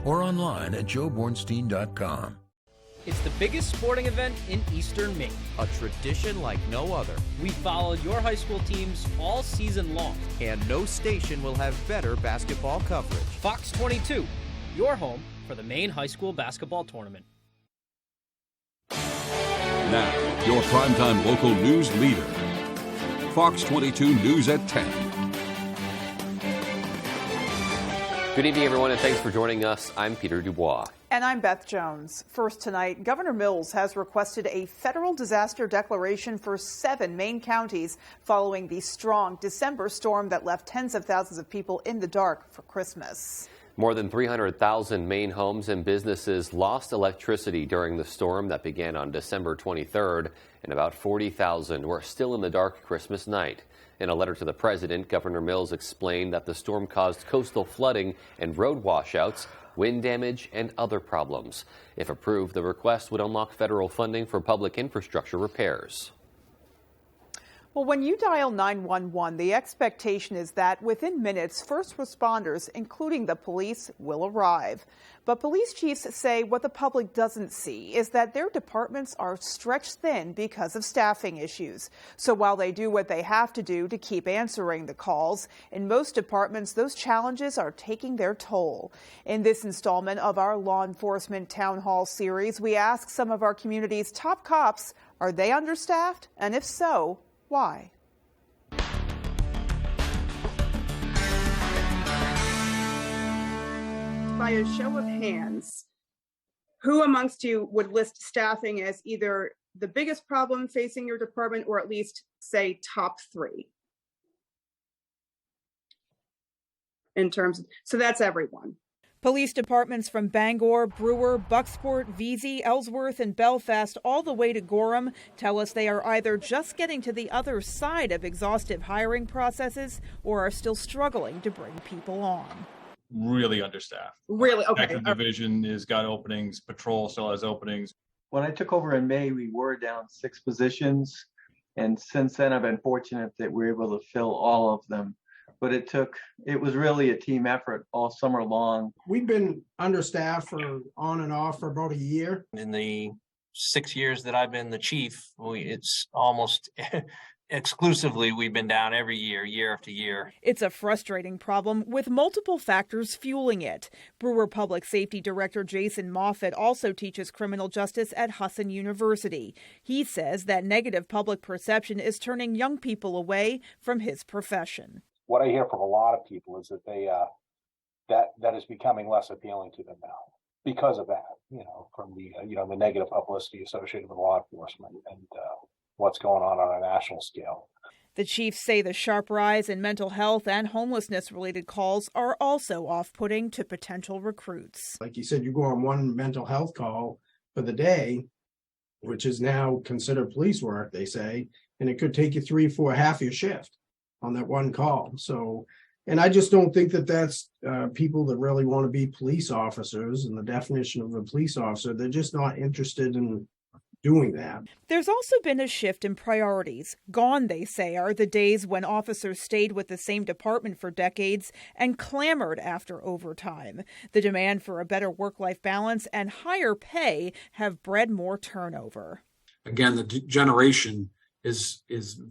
or online at joebornstein.com. It's the biggest sporting event in Eastern Maine. A tradition like no other. We followed your high school teams all season long. And no station will have better basketball coverage. Fox 22, your home for the Maine High School Basketball Tournament. Now, your primetime local news leader. Fox 22 News at 10. Good evening, everyone, and thanks for joining us. I'm Peter Dubois. And I'm Beth Jones. First tonight, Governor Mills has requested a federal disaster declaration for 7 Maine counties following the strong December storm that left tens of thousands of people in the dark for Christmas. More than 300,000 Maine homes and businesses lost electricity during the storm that began on December 23rd, and about 40,000 were still in the dark Christmas night. In a letter to the president, Governor Mills explained that the storm caused coastal flooding and road washouts, wind damage, and other problems. If approved, the request would unlock federal funding for public infrastructure repairs. Well, when you dial 911, the expectation is that within minutes, first responders, including the police, will arrive. But police chiefs say what the public doesn't see is that their departments are stretched thin because of staffing issues. So while they do what they have to do to keep answering the calls, in most departments, those challenges are taking their toll. In this installment of our Law Enforcement Town Hall series, we ask some of our community's top cops, are they understaffed? And if so, why? By a show of hands, who amongst you would list staffing as either the biggest problem facing your department or at least say top 3? In terms of, so that's everyone. Police departments from Bangor, Brewer, Bucksport, Veazey, Ellsworth, and Belfast all the way to Gorham tell us they are either just getting to the other side of exhaustive hiring processes or are still struggling to bring people on. Really understaffed. Really? Okay. Detective division has got openings. Patrol still has openings. When I took over in May, we were down 6 positions. And since then, I've been fortunate that we were able to fill all of them. But it was really a team effort all summer long. We've been understaffed for on and off for about a year. In the 6 years that I've been the chief, it's almost exclusively we've been down every year, year after year. It's a frustrating problem with multiple factors fueling it. Brewer Public Safety Director Jason Moffett also teaches criminal justice at Husson University. He says that negative public perception is turning young people away from his profession. What I hear from a lot of people is that they that is becoming less appealing to them now because of that, from the the negative publicity associated with law enforcement and what's going on a national scale. The chiefs say the sharp rise in mental health and homelessness-related calls are also off-putting to potential recruits. Like you said, you go on one mental health call for the day, which is now considered police work, they say, and it could take you 3, 4, half your shift on that one call. So, and I just don't think that that's people that really want to be police officers, and the definition of a police officer, they're just not interested in doing that. There's also been a shift in priorities. Gone, they say, are the days when officers stayed with the same department for decades and clamored after overtime. The demand for a better work-life balance and higher pay have bred more turnover. Again, the generation is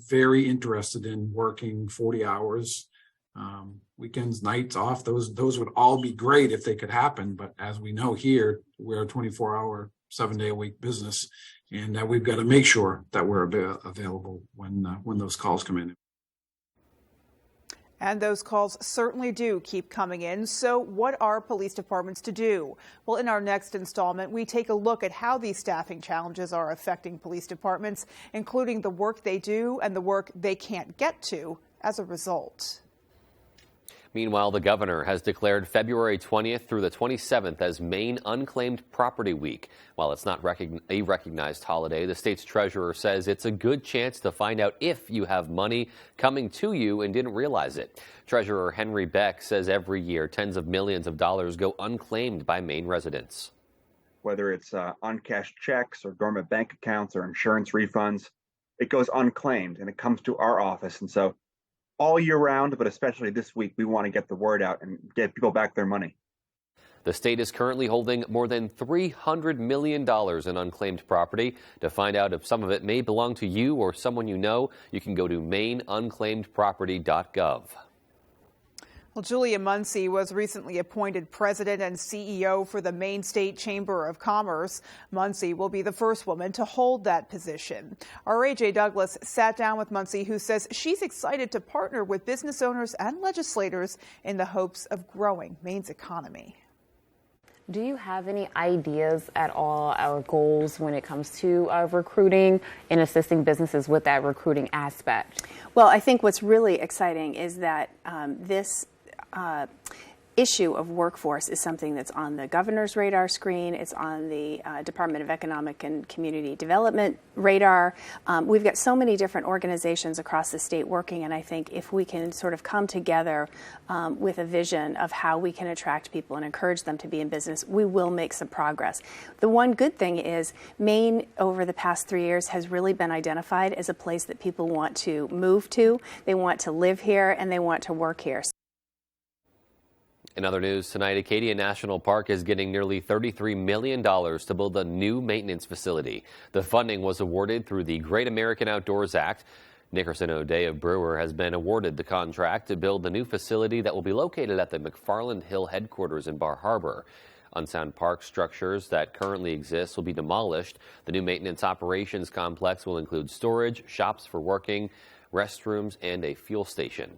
very interested in working 40 hours, weekends, nights off. Those would all be great if they could happen. But as we know here, we're a 24-hour, 7-day-a-week business, and we've got to make sure that we're available when those calls come in. And those calls certainly do keep coming in. So what are police departments to do? Well, in our next installment, we take a look at how these staffing challenges are affecting police departments, including the work they do and the work they can't get to as a result. Meanwhile, the governor has declared February 20th through the 27th as Maine Unclaimed Property Week. While it's not a recognized holiday, the state's treasurer says it's a good chance to find out if you have money coming to you and didn't realize it. Treasurer Henry Beck says every year tens of millions of dollars go unclaimed by Maine residents. Whether it's uncashed checks or dormant bank accounts or insurance refunds, it goes unclaimed and it comes to our office. And so all year round, but especially this week, we want to get the word out and get people back their money. The state is currently holding more than $300 million in unclaimed property. To find out if some of it may belong to you or someone you know, you can go to maineunclaimedproperty.gov. Well, Julia Muncy was recently appointed president and CEO for the Maine State Chamber of Commerce. Muncy will be the first woman to hold that position. Our AJ Douglas sat down with Muncy, who says she's excited to partner with business owners and legislators in the hopes of growing Maine's economy. Do you have any ideas at all or goals when it comes to recruiting and assisting businesses with that recruiting aspect? Well, I think what's really exciting is that this issue of workforce is something that's on the governor's radar screen. It's on the Department of Economic and Community Development radar. We've got so many different organizations across the state working, and I think if we can sort of come together with a vision of how we can attract people and encourage them to be in business, we will make some progress. The one good thing is Maine, over the past 3 years, has really been identified as a place that people want to move to. They want to live here, and they want to work here. In other news tonight, Acadia National Park is getting nearly $33 million to build a new maintenance facility. The funding was awarded through the Great American Outdoors Act. Nickerson O'Day of Brewer has been awarded the contract to build the new facility that will be located at the McFarland Hill headquarters in Bar Harbor. Unsound park structures that currently exist will be demolished. The new maintenance operations complex will include storage, shops for working, restrooms, and a fuel station.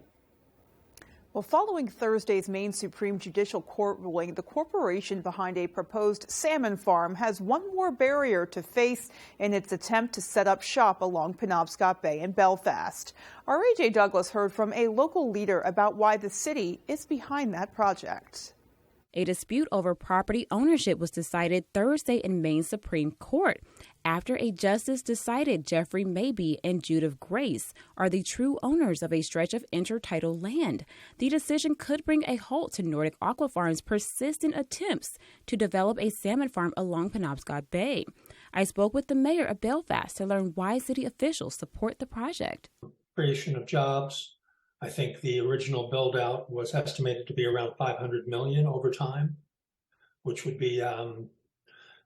Well, following Thursday's Maine Supreme Judicial Court ruling, the corporation behind a proposed salmon farm has one more barrier to face in its attempt to set up shop along Penobscot Bay in Belfast. Our AJ Douglas heard from a local leader about why the city is behind that project. A dispute over property ownership was decided Thursday in Maine Supreme Court after a justice decided Jeffrey Mabee and Judith Grace are the true owners of a stretch of intertidal land. The decision could bring a halt to Nordic Aqua Farm's persistent attempts to develop a salmon farm along Penobscot Bay. I spoke with the mayor of Belfast to learn why city officials support the project. Creation of jobs. I think the original build out was estimated to be around 500 million over time, which would be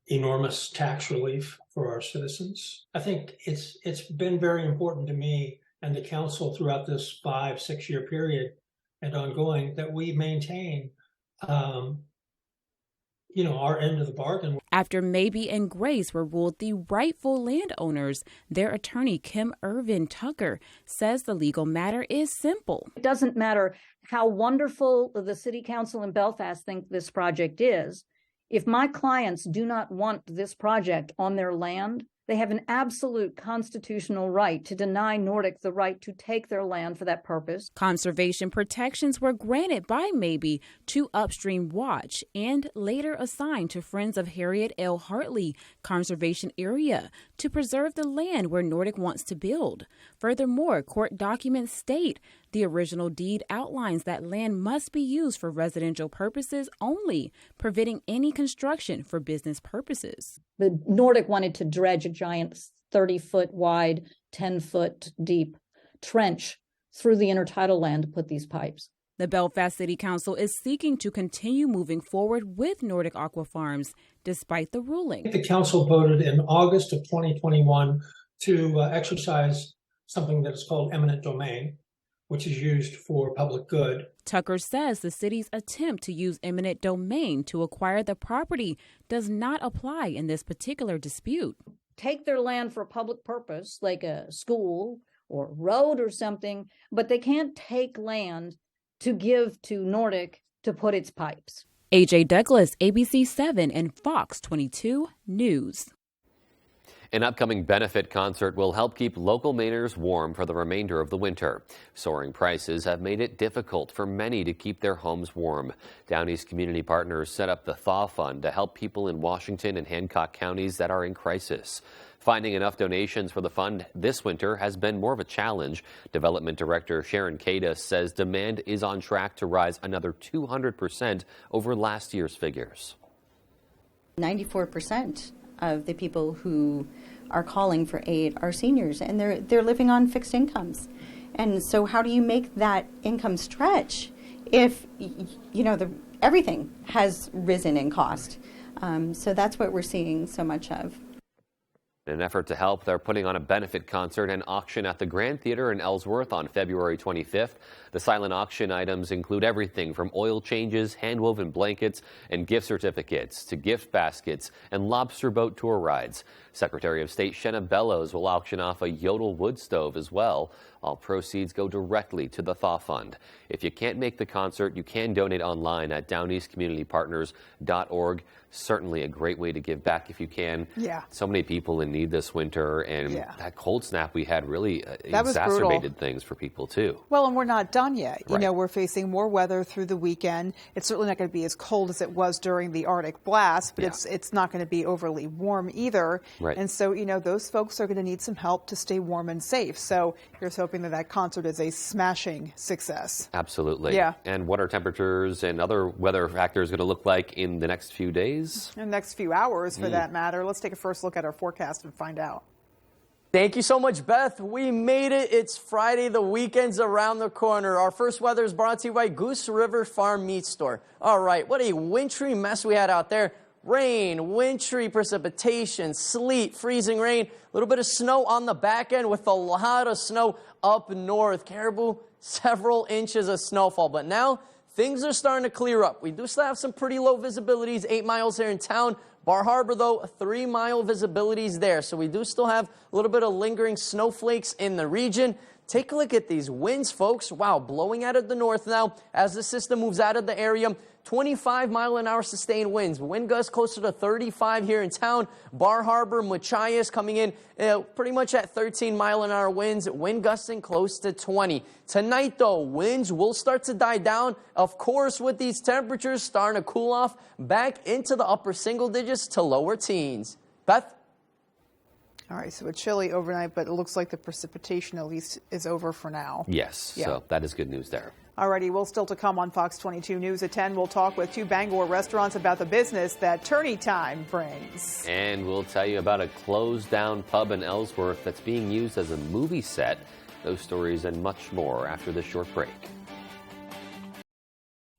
enormous tax relief for our citizens. I think it's been very important to me and the council throughout this 5-6 year period and ongoing that we maintain our end of the bargain. After Mabee and Grace were ruled the rightful landowners, their attorney, Kim Irvin Tucker, says the legal matter is simple. It doesn't matter how wonderful the city council in Belfast think this project is. If my clients do not want this project on their land, they have an absolute constitutional right to deny Nordic the right to take their land for that purpose. Conservation protections were granted by Mabee to Upstream Watch and later assigned to Friends of Harriet L. Hartley Conservation Area to preserve the land where Nordic wants to build. Furthermore, court documents state the original deed outlines that land must be used for residential purposes only, preventing any construction for business purposes. The Nordic wanted to dredge a giant 30-foot wide, 10-foot deep trench through the intertidal land to put these pipes. The Belfast City Council is seeking to continue moving forward with Nordic Aqua Farms despite the ruling. The council voted in August of 2021 to exercise something that is called eminent domain, which is used for public good. Tucker says the city's attempt to use eminent domain to acquire the property does not apply in this particular dispute. Take their land for a public purpose, like a school or road or something, but they can't take land to give to Nordic to put its pipes. AJ Douglas, ABC 7 and Fox 22 News. An upcoming benefit concert will help keep local Mainers warm for the remainder of the winter. Soaring prices have made it difficult for many to keep their homes warm. Down East Community Partners set up the Thaw Fund to help people in Washington and Hancock counties that are in crisis. Finding enough donations for the fund this winter has been more of a challenge. Development Director Sharon Kadis says demand is on track to rise another 200% over last year's figures. 94% of the people who are calling for aid are seniors, and they're living on fixed incomes. And so how do you make that income stretch if everything has risen in cost. So that's what we're seeing so much of. In an effort to help, they're putting on a benefit concert and auction at the Grand Theater in Ellsworth on February 25th. The silent auction items include everything from oil changes, hand-woven blankets, and gift certificates to gift baskets and lobster boat tour rides. Secretary of State Shenna Bellows will auction off a Yodel wood stove as well. All proceeds go directly to the Thaw Fund. If you can't make the concert, you can donate online at downeastcommunitypartners.org. Certainly a great way to give back if you can. Yeah. So many people in need this winter, and that cold snap we had really exacerbated things for people too. Well, and we're not done yet. You Right. know, we're facing more weather through the weekend. It's certainly not going to be as cold as it was during the Arctic blast, but it's not going to be overly warm either. Right. And so, you know, those folks are going to need some help to stay warm and safe. So here's hoping that that concert is a smashing success. Absolutely. Yeah. And what are temperatures and other weather factors going to look like in the next few days? In the next few hours, for that matter. Let's take a first look at our forecast and find out. Thank you so much, Beth. We made it. It's Friday. The weekend's around the corner. Our first weather is brought to you by Goose River Farm Meat Store. All right, what a wintry mess we had out there. Rain, wintry precipitation, sleet, freezing rain, a little bit of snow on the back end with a lot of snow up north. Caribou, several inches of snowfall. But now things are starting to clear up. We do still have some pretty low visibilities, 8 miles here in town. Bar Harbor, though, 3-mile visibilities there. So we do still have a little bit of lingering snowflakes in the region. Take a look at these winds, folks. Wow, blowing out of the north now as the system moves out of the area. 25-mile-an-hour sustained winds. Wind gusts closer to 35 here in town. Bar Harbor, Machias coming in pretty much at 13-mile-an-hour winds. Wind gusting close to 20. Tonight, though, winds will start to die down. Of course, with these temperatures starting to cool off back into the upper single digits to lower teens. Beth? All right, so it's chilly overnight, but it looks like the precipitation at least is over for now. Yes, so that is good news there. Alrighty, well, still to come on Fox 22 News at 10. We'll talk with 2 Bangor restaurants about the business that Tourney Time brings. And we'll tell you about a closed-down pub in Ellsworth that's being used as a movie set. Those stories and much more after this short break.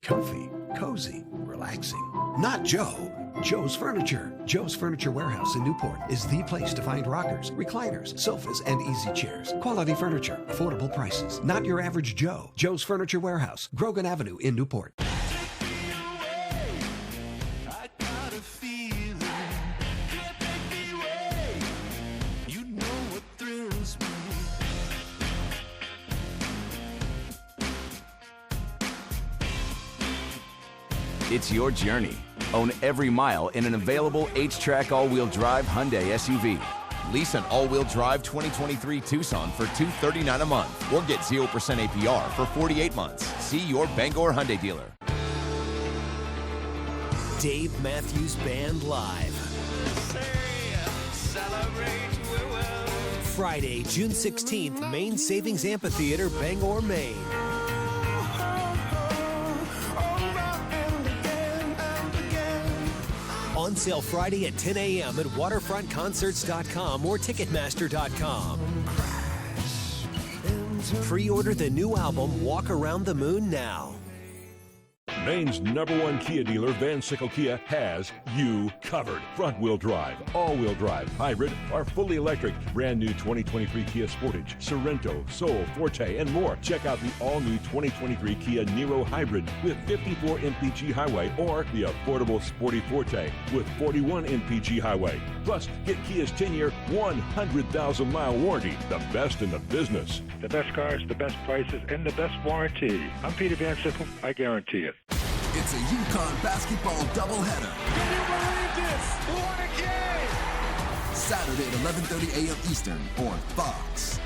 Comfy, cozy, relaxing. Not Joe. Joe's Furniture. Joe's Furniture Warehouse in Newport is the place to find rockers, recliners, sofas, and easy chairs. Quality furniture, affordable prices. Not your average Joe. Joe's Furniture Warehouse, Grogan Avenue in Newport. It's your journey. Own every mile in an available H-Track all-wheel drive Hyundai SUV. Lease an all-wheel drive 2023 Tucson for $239 a month or get 0% APR for 48 months. See your Bangor Hyundai dealer. Dave Matthews Band Live. Friday, June 16th, Maine Savings Amphitheater, Bangor, Maine. On sale Friday at 10 a.m. at waterfrontconcerts.com or ticketmaster.com. Pre-order the new album, Walk Around the Moon, now. Maine's #1 Kia dealer, Van Sickle Kia, has you covered. Front-wheel drive, all-wheel drive, hybrid, or fully electric. Brand new 2023 Kia Sportage, Sorento, Soul, Forte, and more. Check out the all-new 2023 Kia Niro Hybrid with 54 mpg highway or the affordable Sporty Forte with 41 mpg highway. Plus, get Kia's 10-year, 100,000-mile warranty, the best in the business. The best cars, the best prices, and the best warranty. I'm Peter Van Sickle. I guarantee it. It's a UConn basketball doubleheader. Can you believe this? What a game! Saturday at 11:30 a.m. Eastern on Fox.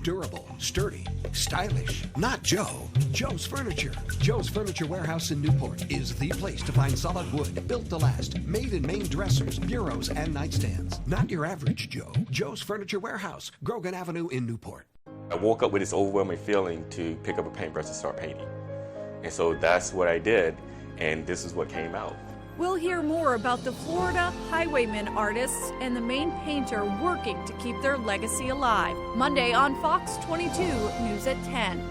Durable, sturdy, stylish. Not Joe. Joe's Furniture. Joe's Furniture Warehouse in Newport is the place to find solid wood, built to last, made in Maine dressers, bureaus, and nightstands. Not your average Joe. Joe's Furniture Warehouse, Grogan Avenue in Newport. I woke up with this overwhelming feeling to pick up a paintbrush and start painting. And so that's what I did, and this is what came out. We'll hear more about the Florida Highwaymen artists and the Maine painter working to keep their legacy alive. Monday on Fox 22 News at 10.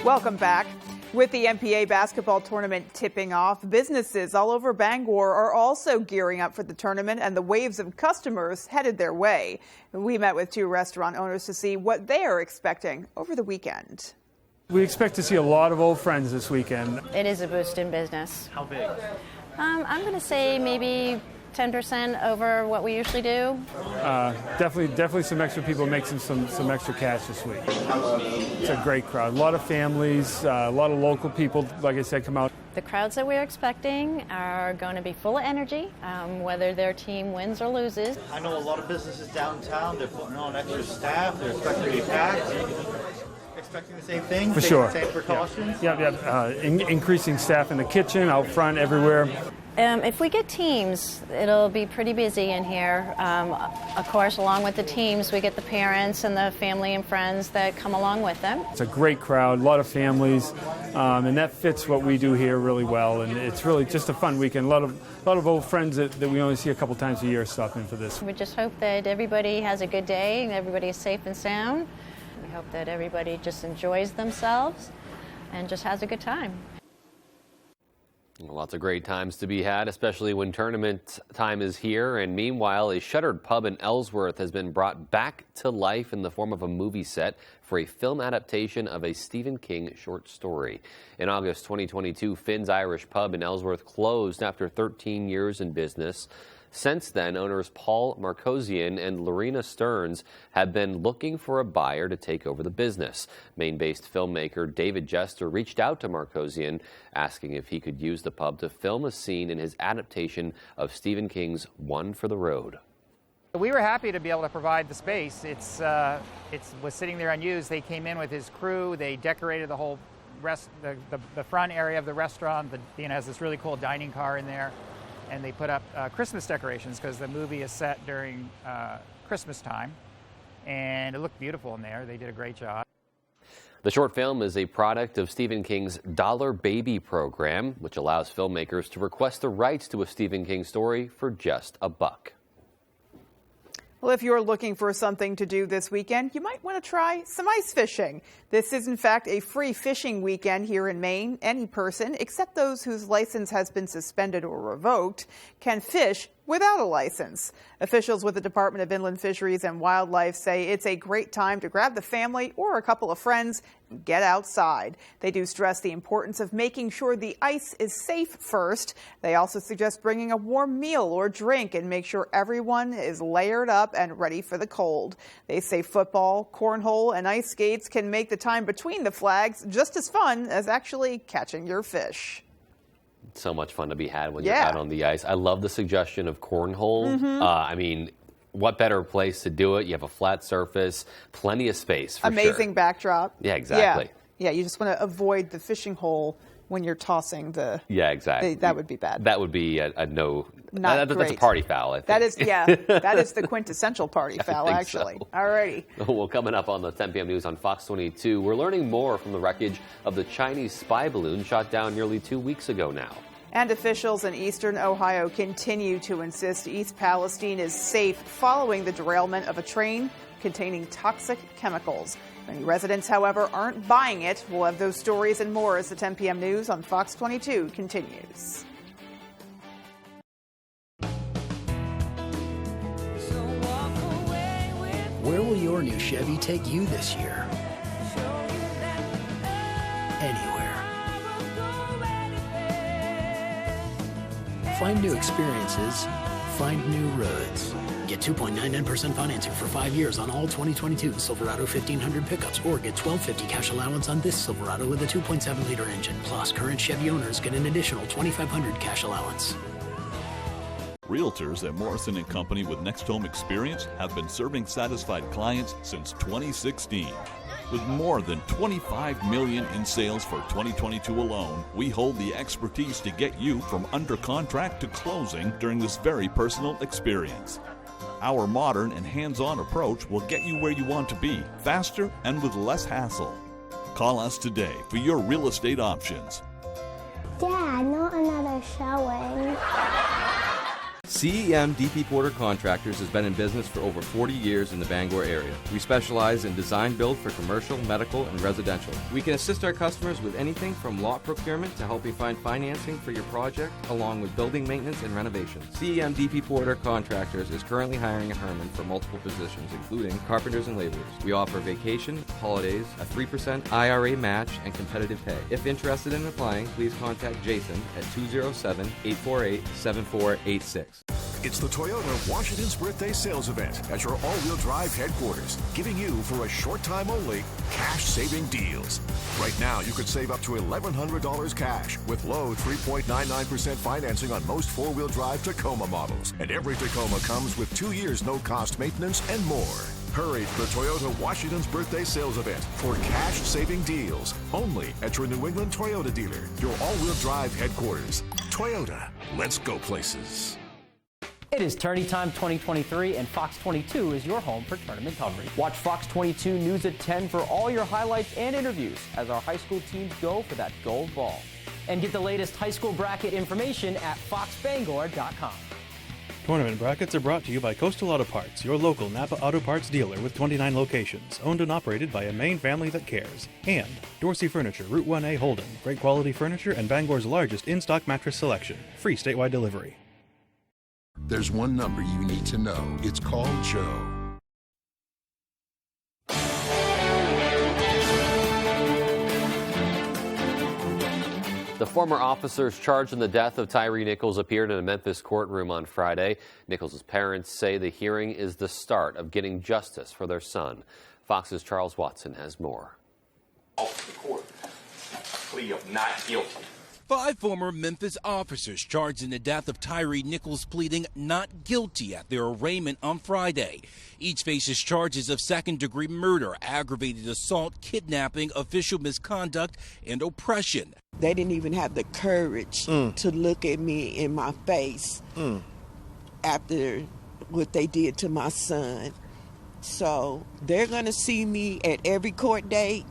Welcome back. With the MPA basketball tournament tipping off, businesses all over Bangor are also gearing up for the tournament, and the waves of customers headed their way. We met with 2 restaurant owners to see what they are expecting over the weekend. We expect to see a lot of old friends this weekend. It is a boost in business. How big? I'm going to say maybe 10% over what we usually do. Definitely some extra people making some extra cash this week. It's a great crowd. A lot of families, a lot of local people, like I said, come out. The crowds that we're expecting are going to be full of energy, whether their team wins or loses. I know a lot of businesses downtown, they're putting on extra staff, they're expecting to be packed. Expecting the same thing? For sure. Same precautions? Yeah. Increasing staff in the kitchen, out front, everywhere. If we get teams, it'll be pretty busy in here. Of course, along with the teams, we get the parents and the family and friends that come along with them. It's a great crowd, a lot of families, and that fits what we do here really well. And it's really just a fun weekend. A lot of old friends that we only see a couple times a year stop in for this. We just hope that everybody has a good day and everybody is safe and sound. We hope that everybody just enjoys themselves and just has a good time. Lots of great times to be had, especially when tournament time is here. And meanwhile, a shuttered pub in Ellsworth has been brought back to life in the form of a movie set for a film adaptation of a Stephen King short story. In August 2022, Finn's Irish Pub in Ellsworth closed after 13 years in business. Since then, owners Paul Markosian and Lorena Stearns have been looking for a buyer to take over the business. Maine-based filmmaker David Jester reached out to Markosian, asking if he could use the pub to film a scene in his adaptation of Stephen King's One for the Road. We were happy to be able to provide the space. It was sitting there unused. They came in with his crew. They decorated the whole the front area of the restaurant. It has this really cool dining car in there. And they put up Christmas decorations because the movie is set during Christmas time. And it looked beautiful in there. They did a great job. The short film is a product of Stephen King's Dollar Baby program, which allows filmmakers to request the rights to a Stephen King story for just $1. Well, if you're looking for something to do this weekend, you might want to try some ice fishing. This is, in fact, a free fishing weekend here in Maine. Any person, except those whose license has been suspended or revoked, can fish without a license. Officials with the Department of Inland Fisheries and Wildlife say it's a great time to grab the family or a couple of friends and get outside. They do stress the importance of making sure the ice is safe first. They also suggest bringing a warm meal or drink and make sure everyone is layered up and ready for the cold. They say football, cornhole, and ice skates can make the time between the flags just as fun as actually catching your fish. So much fun to be had when you're out on the ice. I love the suggestion of cornhole. I mean, what better place to do it? You have a flat surface, plenty of space for Amazing backdrop. Yeah, exactly. Yeah, you just want to avoid the fishing hole when you're tossing the... Yeah, exactly. That would be bad. That would be a no... Not great. That's a party foul, I think. That is, that is the quintessential party foul, actually. So. All righty. Well, coming up on the 10 p.m. news on Fox 22, we're learning more from the wreckage of the Chinese spy balloon shot down nearly 2 weeks ago now. And officials in eastern Ohio continue to insist East Palestine is safe following the derailment of a train containing toxic chemicals. Many residents, however, aren't buying it. We'll have those stories and more as the 10 p.m. news on Fox 22 continues. Where will your new Chevy take you this year? Anywhere. Find new experiences. Find new roads. Get 2.99% financing for 5 years on all 2022 Silverado 1500 pickups, or get $1,250 cash allowance on this Silverado with a 2.7-liter engine. Plus, current Chevy owners get an additional $2,500 cash allowance. Realtors at Morrison & Company with Next Home Experience have been serving satisfied clients since 2016. With more than $25 million in sales for 2022 alone, we hold the expertise to get you from under contract to closing during this very personal experience. Our modern and hands-on approach will get you where you want to be, faster and with less hassle. Call us today for your real estate options. Dad, not another showing. CEM DP Porter Contractors has been in business for over 40 years in the Bangor area. We specialize in design build for commercial, medical, and residential. We can assist our customers with anything from lot procurement to helping find financing for your project, along with building maintenance and renovations. CEM DP Porter Contractors is currently hiring in Herman for multiple positions, including carpenters and laborers. We offer vacation, holidays, a 3% IRA match, and competitive pay. If interested in applying, please contact Jason at 207-848-7486. It's the Toyota Washington's Birthday Sales Event at your all-wheel drive headquarters, giving you, for a short time only, cash-saving deals. Right now, you could save up to $1,100 cash with low 3.99% financing on most four-wheel drive Tacoma models. And every Tacoma comes with 2 years no-cost maintenance and more. Hurry to the Toyota Washington's Birthday Sales Event for cash-saving deals, only at your New England Toyota dealer, your all-wheel drive headquarters. Toyota, let's go places. It is Tourney Time 2023, and Fox 22 is your home for tournament coverage. Watch Fox 22 News at 10 for all your highlights and interviews as our high school teams go for that gold ball. And get the latest high school bracket information at foxbangor.com. Tournament brackets are brought to you by Coastal Auto Parts, your local Napa Auto Parts dealer with 29 locations, owned and operated by a Maine family that cares. And Dorsey Furniture, Route 1A Holden, great quality furniture and Bangor's largest in-stock mattress selection. Free statewide delivery. There's one number you need to know. It's called Joe. The former officers charged in the death of Tyree Nichols appeared in a Memphis courtroom on Friday. Nichols' parents say the hearing is the start of getting justice for their son. Fox's Charles Watson has more. Off the court. Plea of not guilty. 5 former Memphis officers charged in the death of Tyree Nichols pleading not guilty at their arraignment on Friday. Each faces charges of second-degree murder, aggravated assault, kidnapping, official misconduct, and oppression. They didn't even have the courage to look at me in my face after what they did to my son. So they're going to see me at every court date,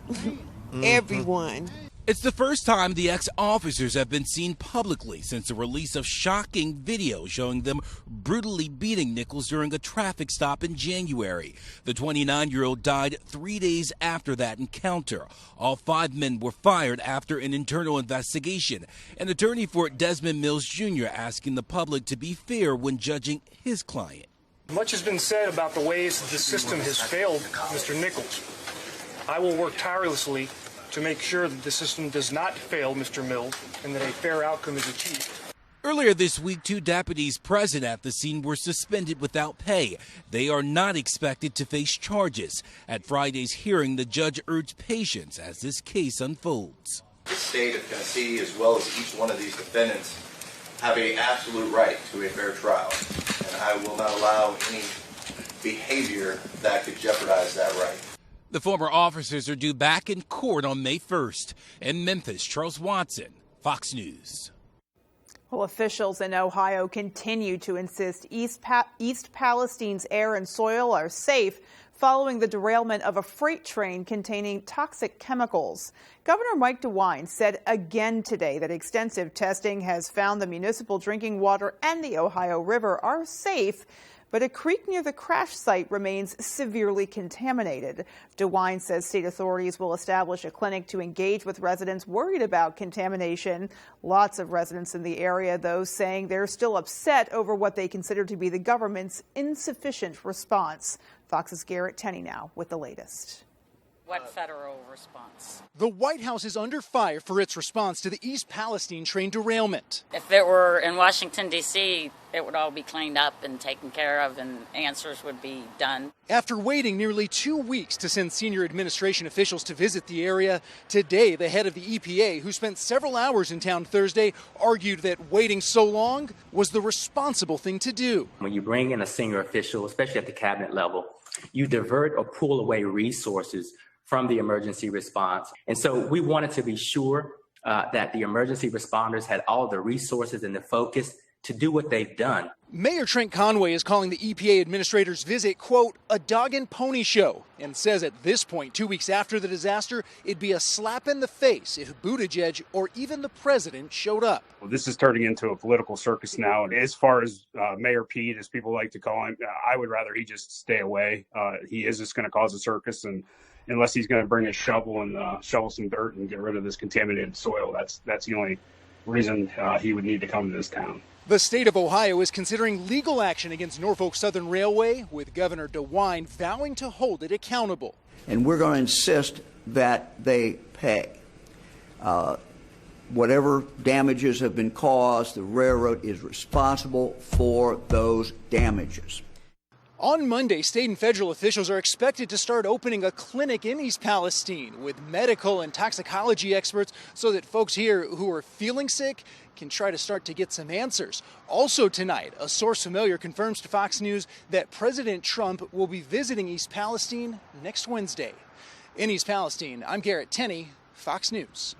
everyone. It's the first time the ex-officers have been seen publicly since the release of shocking video showing them brutally beating Nichols during a traffic stop in January. The 29-year-old died 3 days after that encounter. All 5 men were fired after an internal investigation. An attorney for Desmond Mills Jr. asking the public to be fair when judging his client. Much has been said about the ways the system has failed Mr. Nichols. I will work tirelessly to make sure that the system does not fail Mr. Mills and that a fair outcome is achieved. Earlier this week, 2 deputies present at the scene were suspended without pay. They are not expected to face charges. At Friday's hearing, the judge urged patience as this case unfolds. The state of Tennessee, as well as each one of these defendants, have an absolute right to a fair trial, and I will not allow any behavior that could jeopardize that right. The former officers are due back in court on May 1st. In Memphis, Charles Watson, Fox News. Well, officials in Ohio continue to insist East Palestine's air and soil are safe following the derailment of a freight train containing toxic chemicals. Governor Mike DeWine said again today that extensive testing has found the municipal drinking water and the Ohio River are safe, but a creek near the crash site remains severely contaminated. DeWine says state authorities will establish a clinic to engage with residents worried about contamination. Lots of residents in the area, though, saying they're still upset over what they consider to be the government's insufficient response. Fox's Garrett Tenney now with the latest. What federal response? The White House is under fire for its response to the East Palestine train derailment. If it were in Washington, D.C., it would all be cleaned up and taken care of and answers would be done. After waiting nearly 2 weeks to send senior administration officials to visit the area, today the head of the EPA, who spent several hours in town Thursday, argued that waiting so long was the responsible thing to do. When you bring in a senior official, especially at the cabinet level, you divert or pull away resources from the emergency response. And so we wanted to be sure that the emergency responders had all the resources and the focus to do what they've done. Mayor Trent Conway is calling the EPA administrator's visit, quote, a dog and pony show, and says at this point, 2 weeks after the disaster, it'd be a slap in the face if Buttigieg or even the president showed up. Well, this is turning into a political circus now. And as far as Mayor Pete, as people like to call him, I would rather he just stay away. He is just going to cause a circus, and unless he's going to bring a shovel and shovel some dirt and get rid of this contaminated soil, that's the only reason he would need to come to this town. The state of Ohio is considering legal action against Norfolk Southern Railway, with Governor DeWine vowing to hold it accountable. And we're going to insist that they pay. Whatever damages have been caused, the railroad is responsible for those damages. On Monday, state and federal officials are expected to start opening a clinic in East Palestine with medical and toxicology experts so that folks here who are feeling sick can try to start to get some answers. Also tonight, a source familiar confirms to Fox News that President Trump will be visiting East Palestine next Wednesday. In East Palestine, I'm Garrett Tenney, Fox News.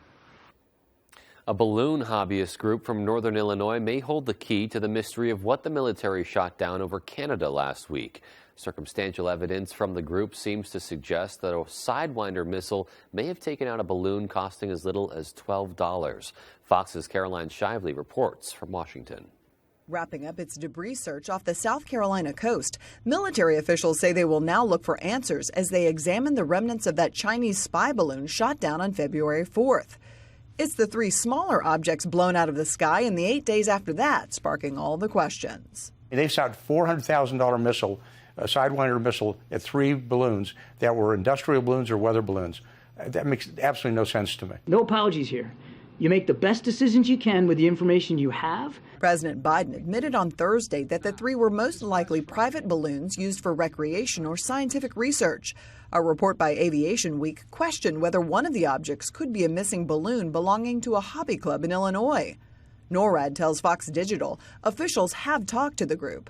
A balloon hobbyist group from northern Illinois may hold the key to the mystery of what the military shot down over Canada last week. Circumstantial evidence from the group seems to suggest that a Sidewinder missile may have taken out a balloon costing as little as $12. Fox's Caroline Shively reports from Washington. Wrapping up its debris search off the South Carolina coast, military officials say they will now look for answers as they examine the remnants of that Chinese spy balloon shot down on February 4th. It's the 3 smaller objects blown out of the sky in the 8 days after that, sparking all the questions. They shot a $400,000 missile, a Sidewinder missile, at 3 balloons that were industrial balloons or weather balloons. That makes absolutely no sense to me. No apologies here. You make the best decisions you can with the information you have. President Biden admitted on Thursday that the 3 were most likely private balloons used for recreation or scientific research. A report by Aviation Week questioned whether one of the objects could be a missing balloon belonging to a hobby club in Illinois. NORAD tells Fox Digital officials have talked to the group.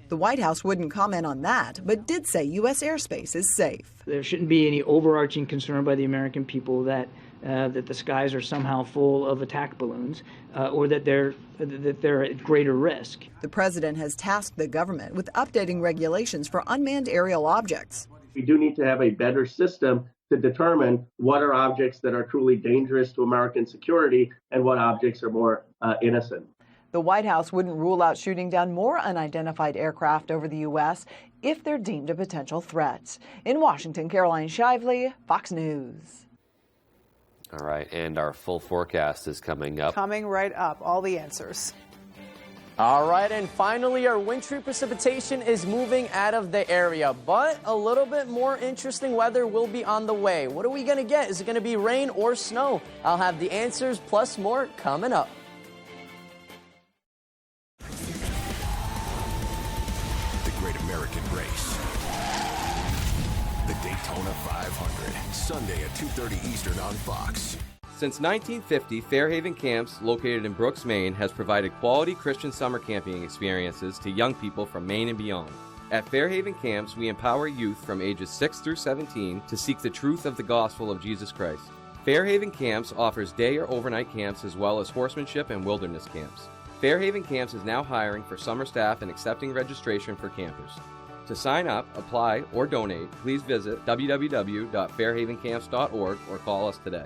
The White House wouldn't comment on that, but did say U.S. airspace is safe. There shouldn't be any overarching concern by the American people that the skies are somehow full of attack balloons or that they're at greater risk. The president has tasked the government with updating regulations for unmanned aerial objects. We do need to have a better system to determine what are objects that are truly dangerous to American security and what objects are more innocent. The White House wouldn't rule out shooting down more unidentified aircraft over the U.S. if they're deemed a potential threat. In Washington, Caroline Shively, Fox News. All right, and our full forecast is coming up. Coming right up, all the answers. All right, and finally, our wintry precipitation is moving out of the area, but a little bit more interesting weather will be on the way. What are we going to get? Is it going to be rain or snow? I'll have the answers plus more coming up. The Great American Race. The Daytona 500, Sunday at 2:30 Eastern on Fox. Since 1950, Fairhaven Camps, located in Brooks, Maine, has provided quality Christian summer camping experiences to young people from Maine and beyond. At Fairhaven Camps, we empower youth from ages 6 through 17 to seek the truth of the gospel of Jesus Christ. Fairhaven Camps offers day or overnight camps as well as horsemanship and wilderness camps. Fairhaven Camps is now hiring for summer staff and accepting registration for campers. To sign up, apply, or donate, please visit www.fairhavencamps.org or call us today.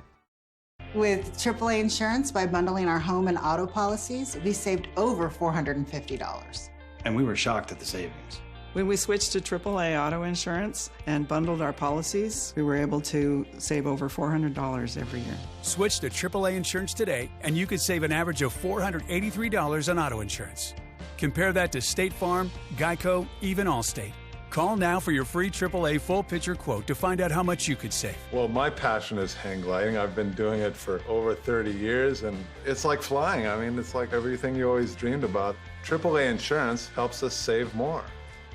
With AAA Insurance, by bundling our home and auto policies, we saved over $450. And we were shocked at the savings. When we switched to AAA auto insurance and bundled our policies, we were able to save over $400 every year. Switch to AAA Insurance today, and you could save an average of $483 on auto insurance. Compare that to State Farm, Geico, even Allstate. Call now for your free AAA full-picture quote to find out how much you could save. Well, my passion is hang gliding. I've been doing it for over 30 years, and it's like flying. I mean, it's like everything you always dreamed about. AAA Insurance helps us save more.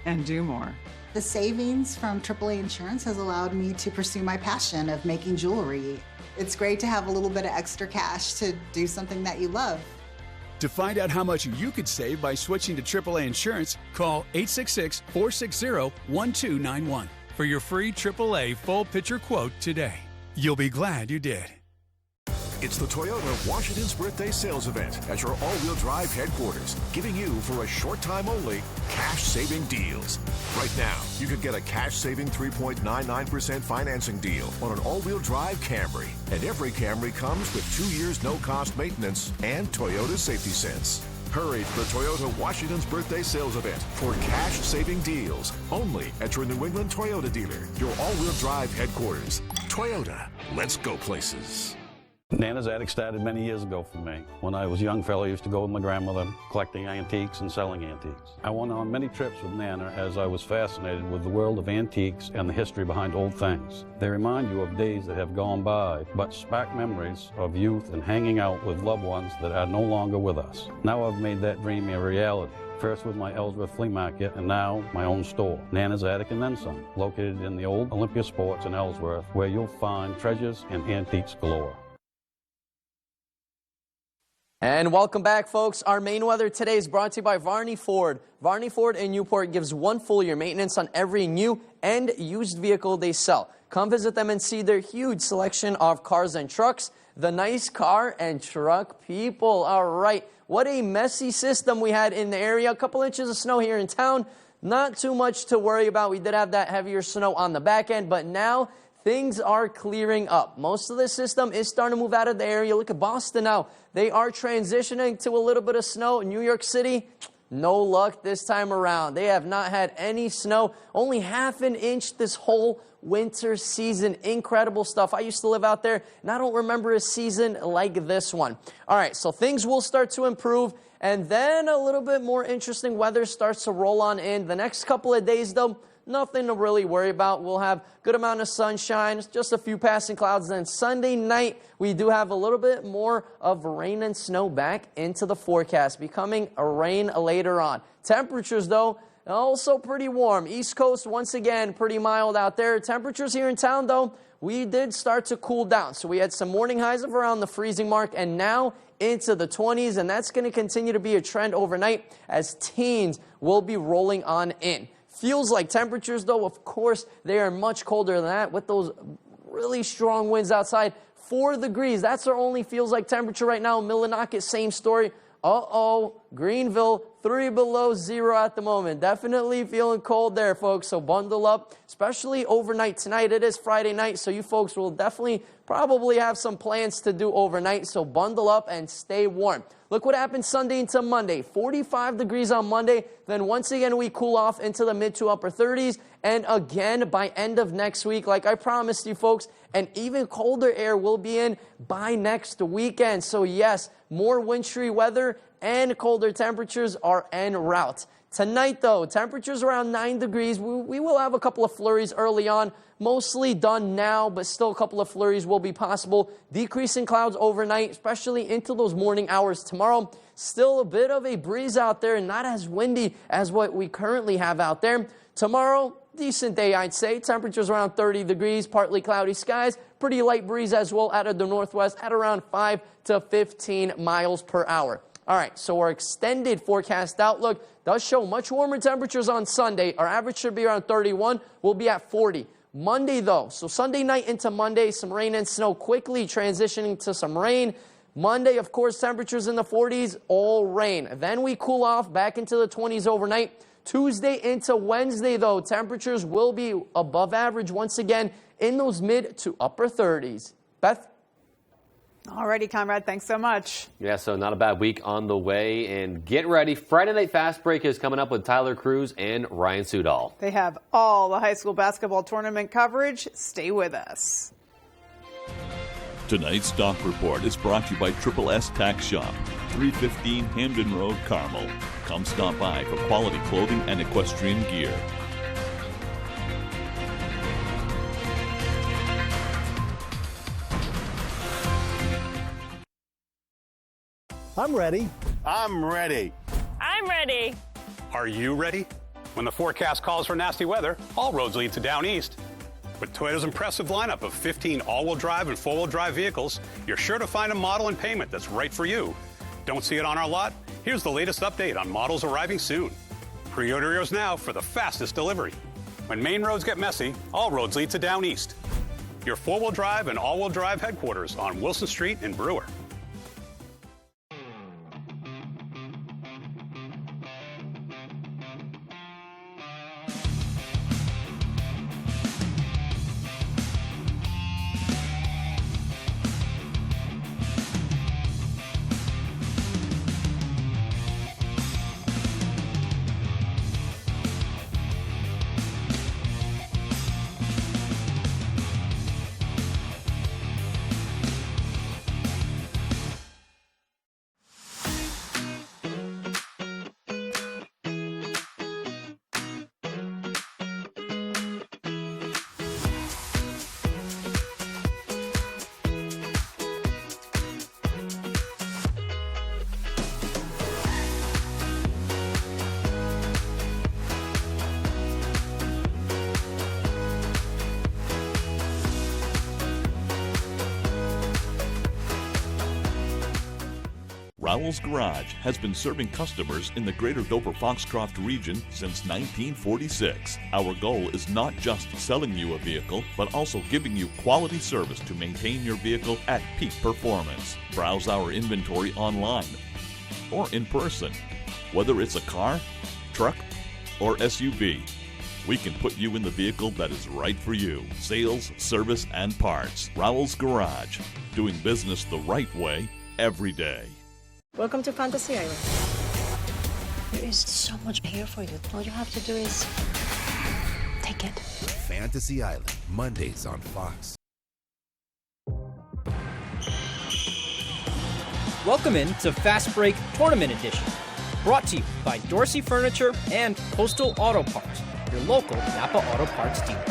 And do more. The savings from AAA Insurance has allowed me to pursue my passion of making jewelry. It's great to have a little bit of extra cash to do something that you love. To find out how much you could save by switching to AAA Insurance, call 866-460-1291 for your free AAA full-picture quote today. You'll be glad you did. It's the Toyota Washington's Birthday Sales Event at your all-wheel drive headquarters, giving you, for a short time only, cash-saving deals. Right now, you could get a cash-saving 3.99% financing deal on an all-wheel drive Camry. And every Camry comes with 2 years no-cost maintenance and Toyota Safety Sense. Hurry to the Toyota Washington's Birthday Sales Event for cash-saving deals, only at your New England Toyota dealer, your all-wheel drive headquarters. Toyota, let's go places. Nana's Attic started many years ago for me. When I was a young fellow, I used to go with my grandmother collecting antiques and selling antiques. I went on many trips with Nana as I was fascinated with the world of antiques and the history behind old things. They remind you of days that have gone by, but spark memories of youth and hanging out with loved ones that are no longer with us. Now I've made that dream a reality. First with my Ellsworth Flea Market, and now my own store, Nana's Attic and Then Some, located in the old Olympia Sports in Ellsworth, where you'll find treasures and antiques galore. And welcome back, folks. Our main weather today is brought to you by Varney Ford. Varney Ford in Newport gives one full year maintenance on every new and used vehicle they sell. Come visit them and see their huge selection of cars and trucks. The nice car and truck people. All right. What a messy system we had in the area. A couple inches of snow here in town. Not too much to worry about. We did have that heavier snow on the back end, but now things are clearing up. Most of the system is starting to move out of the area. Look at Boston now. They are transitioning to a little bit of snow. New York City, no luck this time around. They have not had any snow. Only half an inch this whole winter season. Incredible stuff. I used to live out there, and I don't remember a season like this one. All right, so things will start to improve, and then a little bit more interesting weather starts to roll on in. The next couple of days, though, nothing to really worry about. We'll have good amount of sunshine, just a few passing clouds. Then Sunday night, we do have a little bit more of rain and snow back into the forecast, becoming a rain later on. Temperatures, though, also pretty warm. East Coast, once again, pretty mild out there. Temperatures here in town, though, we did start to cool down. So we had some morning highs of around the freezing mark, and now into the 20s, and that's going to continue to be a trend overnight as teens will be rolling on in. Feels like temperatures, though, of course, they are much colder than that with those really strong winds outside. 4 degrees, that's our only feels like temperature right now. Millinocket, same story. Greenville, 3 below zero at the moment. Definitely feeling cold there, folks, so bundle up, especially overnight tonight. It is Friday night, so you folks will definitely probably have some plans to do overnight, so bundle up and stay warm. Look what happened Sunday into Monday. 45 degrees on Monday. Then once again, we cool off into the mid to upper 30s. And again, by end of next week, like I promised you folks, and even colder air will be in by next weekend. So yes, more wintry weather and colder temperatures are en route. Tonight, though, temperatures around 9 degrees. We will have a couple of flurries early on. Mostly done now, but still a couple of flurries will be possible. Decreasing clouds overnight, especially into those morning hours tomorrow. Still a bit of a breeze out there, not as windy as what we currently have out there. Tomorrow, decent day, I'd say. Temperatures around 30 degrees, partly cloudy skies. Pretty light breeze as well out of the northwest at around 5 to 15 miles per hour. All right, so our extended forecast outlook does show much warmer temperatures on Sunday. Our average should be around 31. We'll be at 40. Monday, though, so Sunday night into Monday, some rain and snow quickly transitioning to some rain. Monday, of course, temperatures in the 40s, all rain. Then we cool off back into the 20s overnight. Tuesday into Wednesday, though, temperatures will be above average once again in those mid to upper 30s. Beth? All righty, Conrad, thanks so much. Yeah, so not a bad week on the way. And get ready, Friday Night Fast Break is coming up with Tyler Cruz and Ryan Sudol. They have all the high school basketball tournament coverage. Stay with us. Tonight's Stock Report is brought to you by Triple S Tax Shop, 315 Hamden Road, Carmel. Come stop by for quality clothing and equestrian gear. I'm ready. I'm ready. I'm ready. Are you ready? When the forecast calls for nasty weather, all roads lead to down east. With Toyota's impressive lineup of 15 all-wheel drive and four-wheel drive vehicles, you're sure to find a model and payment that's right for you. Don't see it on our lot? Here's the latest update on models arriving soon. Pre-order yours now for the fastest delivery. When main roads get messy, all roads lead to down east. your four-wheel drive and all-wheel drive headquarters on Wilson Street in Brewer. Rowell's Garage has been serving customers in the greater Dover-Foxcroft region since 1946. Our goal is not just selling you a vehicle, but also giving you quality service to maintain your vehicle at peak performance. Browse our inventory online or in person. Whether it's a car, truck, or SUV, we can put you in the vehicle that is right for you. Sales, service, and parts. Rowell's Garage. Doing business the right way every day. Welcome to Fantasy Island. There is so much here for you. All you have to do is take it. Fantasy Island, Mondays on Fox. Welcome in to Fast Break Tournament Edition, brought to you by Dorsey Furniture and Coastal Auto Parts, your local Napa Auto Parts dealer.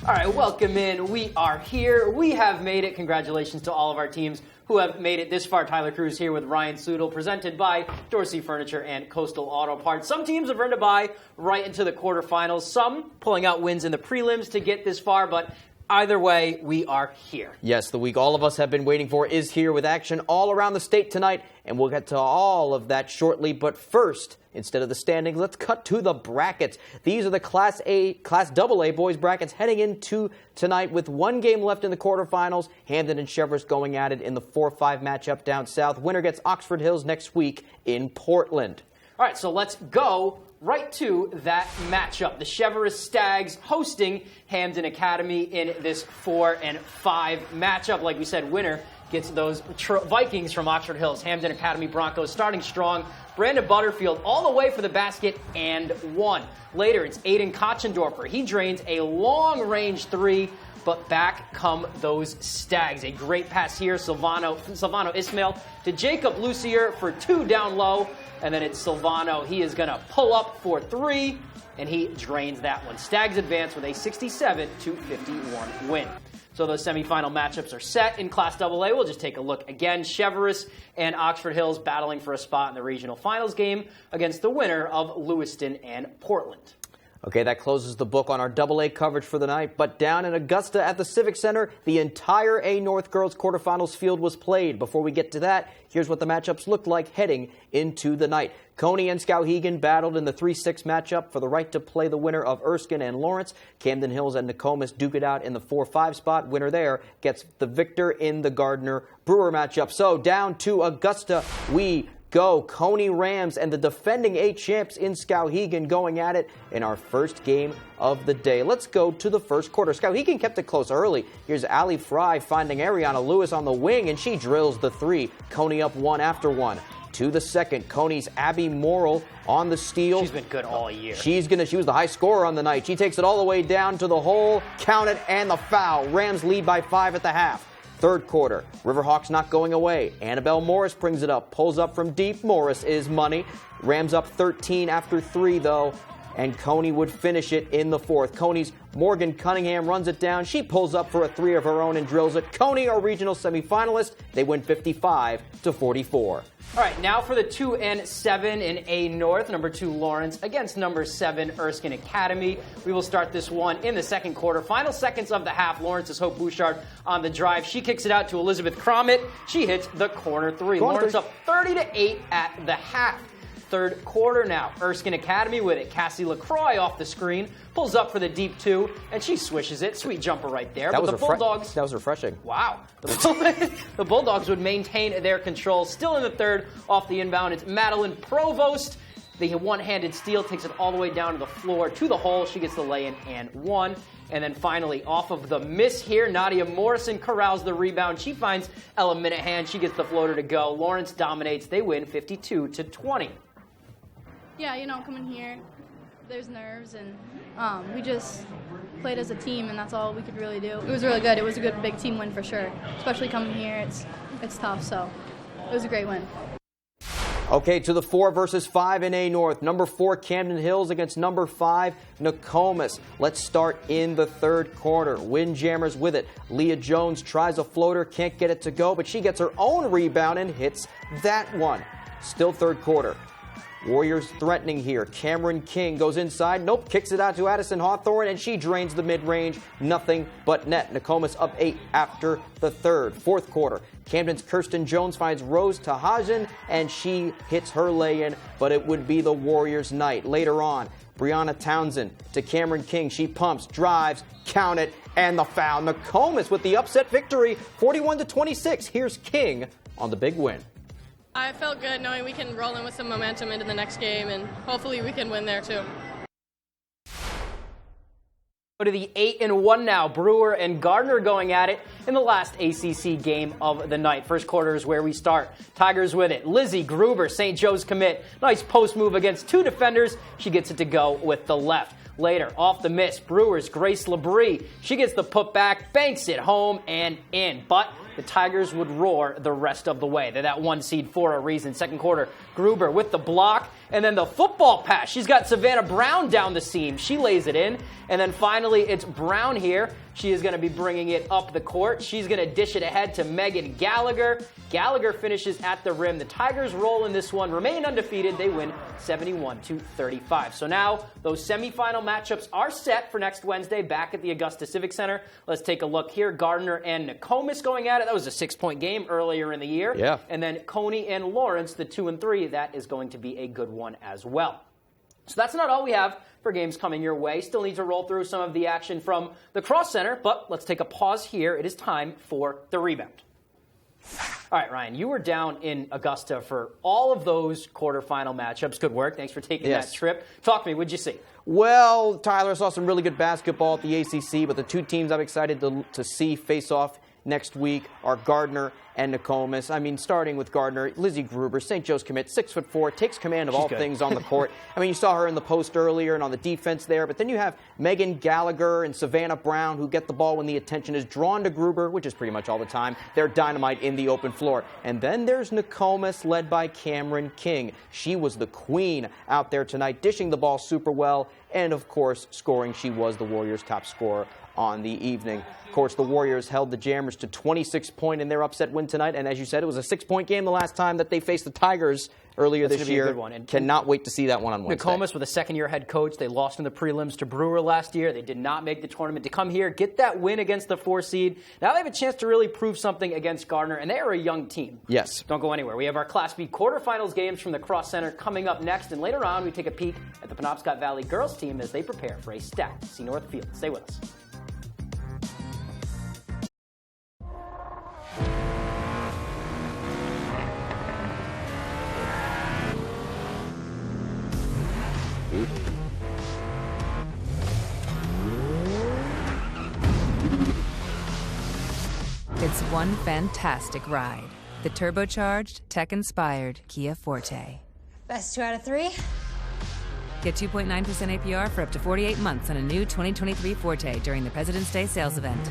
All right, welcome in. We are here. We have made it. Congratulations to all of our teams who have made it this far. Tyler Cruz here with Ryan Sudel, presented by Dorsey Furniture and Coastal Auto Parts. Some teams have earned a bye right into the quarterfinals, some pulling out wins in the prelims to get this far, but either way, we are here. Yes, the week all of us have been waiting for is here with action all around the state tonight, and we'll get to all of that shortly. But first, instead of the standings, let's cut to the brackets. These are the Class AA boys brackets heading into tonight with one game left in the quarterfinals. Hamden and Cheverus going at it in the 4-5 matchup down south. Winner gets Oxford Hills next week in Portland. All right, so let's go right to that matchup. The Cheverus Stags hosting Hamden Academy in this 4-5 matchup. Like we said, winner gets those Vikings from Oxford Hills. Hamden Academy Broncos starting strong. Brandon Butterfield all the way for the basket and one. Later, it's Aiden Kochendorfer. He drains a long-range three, but back come those Stags. A great pass here, Silvano Ismail to Jacob Lucier for two down low. And then it's Silvano. He is going to pull up for three, and he drains that one. Stags advance with a 67-51 win. So those semifinal matchups are set in Class AA. We'll just take a look again. Cheverus and Oxford Hills battling for a spot in the regional finals game against the winner of Lewiston and Portland. Okay, that closes the book on our AA coverage for the night. But down in Augusta at the Civic Center, the entire A North girls quarterfinals field was played. Before we get to that, here's what the matchups looked like heading into the night. Coney and Skowhegan battled in the 3-6 matchup for the right to play the winner of Erskine and Lawrence. Camden Hills and Nokomis duke it out in the 4-5 spot. Winner there gets the victor in the Gardner-Brewer matchup. So down to Augusta we go. Coney Rams and the defending A champs in Skowhegan going at it in our first game of the day. Let's go to the first quarter. Skowhegan kept it close early. Here's Ali Fry finding Ariana Lewis on the wing, and she drills the three. Coney up one after one. To the second, Coney's Abby Morrill on the steal. She's been good all year. She was the high scorer on the night. She takes it all the way down to the hole, count it, and the foul. Rams lead by 5 at the half. Third quarter, Riverhawks not going away. Annabelle Morris brings it up, pulls up from deep. Morris is money. Rams up 13 after 3, though, and Coney would finish it in the fourth. Coney's Morgan Cunningham runs it down. She pulls up for a three of her own and drills it. Coney are regional semifinalists. They win 55-44. All right, now for the 2 and 7 in A North. Number 2 Lawrence against number 7 Erskine Academy. We will start this one in the second quarter. Final seconds of the half. Lawrence's Hope Bouchard on the drive. She kicks it out to Elizabeth Cromit. She hits the corner three. Lawrence up 30-8 at the half. third quarter now. Erskine Academy with it. Cassie LaCroix off the screen, pulls up for the deep 2, and she swishes it. Sweet jumper right there. That but was the Bulldogs. That was refreshing. Wow. The Bulldogs would maintain their control. Still in the third off the inbound. It's Madeline Provost. The one-handed steal takes it all the way down to the floor, to the hole. She gets the lay-in and 1. And then finally, off of the miss here, Nadia Morrison corrals the rebound. She finds Ella Minahan. She gets the floater to go. Lawrence dominates. They win 52-20. Yeah, coming here, there's nerves, and we just played as a team, and that's all we could really do. It was really good. It was a good big team win for sure. Especially coming here, it's tough, so it was a great win. Okay, to the 4 versus 5 in A North. Number 4, Camden Hills against number 5, Nokomis. Let's start in the third quarter. Windjammers with it. Leah Jones tries a floater, can't get it to go, but she gets her own rebound and hits that one. Still third quarter. Warriors threatening here. Cameron King goes inside. Nope, kicks it out to Addison Hawthorne, and she drains the mid-range. Nothing but net. Nokomis up 8 after the third. Fourth quarter. Camden's Kirsten Jones finds Rose Tahajan, and she hits her lay-in, but it would be the Warriors' night. Later on, Brianna Townsend to Cameron King. She pumps, drives, count it, and the foul. Nokomis with the upset victory, 41-26. Here's King on the big win. I felt good knowing we can roll in with some momentum into the next game, and hopefully we can win there too. Go to the 8-1 now. Brewer and Gardner going at it in the last ACC game of the night. First quarter is where we start. Tigers with it. Lizzie Gruber, St. Joe's commit. Nice post move against 2 defenders. She gets it to go with the left. Later, off the miss, Brewers' Grace Labrie. She gets the putback, banks it home and in. But the Tigers would roar the rest of the way. They're that 1 seed for a reason. Second quarter, Gruber with the block, and then the football pass. She's got Savannah Brown down the seam. She lays it in. And then finally, it's Brown here. She is going to be bringing it up the court. She's going to dish it ahead to Megan Gallagher. Gallagher finishes at the rim. The Tigers roll in this one, remain undefeated. They win 71-35. So now those semifinal matchups are set for next Wednesday back at the Augusta Civic Center. Let's take a look here. Gardner and Nokomis going at it. That was a 6-point game earlier in the year. Yeah. And then Coney and Lawrence, the 2 and 3. That is going to be a good one as well. So that's not all we have for games coming your way. Still need to roll through some of the action from the Cross Center, but let's take a pause here. It is time for the rebound. All right, Ryan, you were down in Augusta for all of those quarterfinal matchups. Good work. Thanks for taking that trip. Talk to me. What'd you see? Well, Tyler, saw some really good basketball at the ACC, but the 2 teams I'm excited to see face off next week are Gardner and Nokomis. I mean, starting with Gardner, Lizzie Gruber, St. Joe's commit, 6'4", takes command of all things on the court. I mean, you saw her in the post earlier and on the defense there, but then you have Megan Gallagher and Savannah Brown who get the ball when the attention is drawn to Gruber, which is pretty much all the time. They're dynamite in the open floor. And then there's Nokomis, led by Cameron King. She was the queen out there tonight, dishing the ball super well, and of course, scoring. She was the Warriors' top scorer on the evening. Of course, the Warriors held the Jammers to 26 points in their upset win tonight, and as you said, it was a 6-point game the last time that they faced the Tigers earlier this year. That's going to be a good one. And cannot wait to see that one on Wednesday. Nokomis with a second-year head coach. They lost in the prelims to Brewer last year. They did not make the tournament. To come here, get that win against the 4 seed. Now they have a chance to really prove something against Gardner, and they are a young team. Yes. Don't go anywhere. We have our Class B quarterfinals games from the Cross Center coming up next, and later on we take a peek at the Penobscot Valley girls team as they prepare for a stacked C North field. Stay with us. It's one fantastic ride. The turbocharged, tech-inspired Kia Forte. Best 2 out of 3. Get 2.9% APR for up to 48 months on a new 2023 Forte during the President's Day sales event.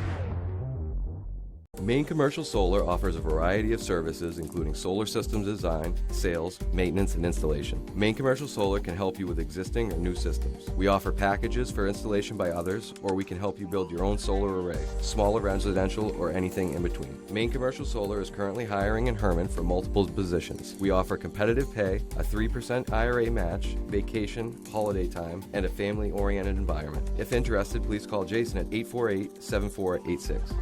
Maine Commercial Solar offers a variety of services including solar systems design, sales, maintenance, and installation. Maine Commercial Solar can help you with existing or new systems. We offer packages for installation by others, or we can help you build your own solar array, smaller residential, or anything in between. Maine Commercial Solar is currently hiring in Herman for multiple positions. We offer competitive pay, a 3% IRA match, vacation, holiday time, and a family-oriented environment. If interested, please call Jason at 848-7486.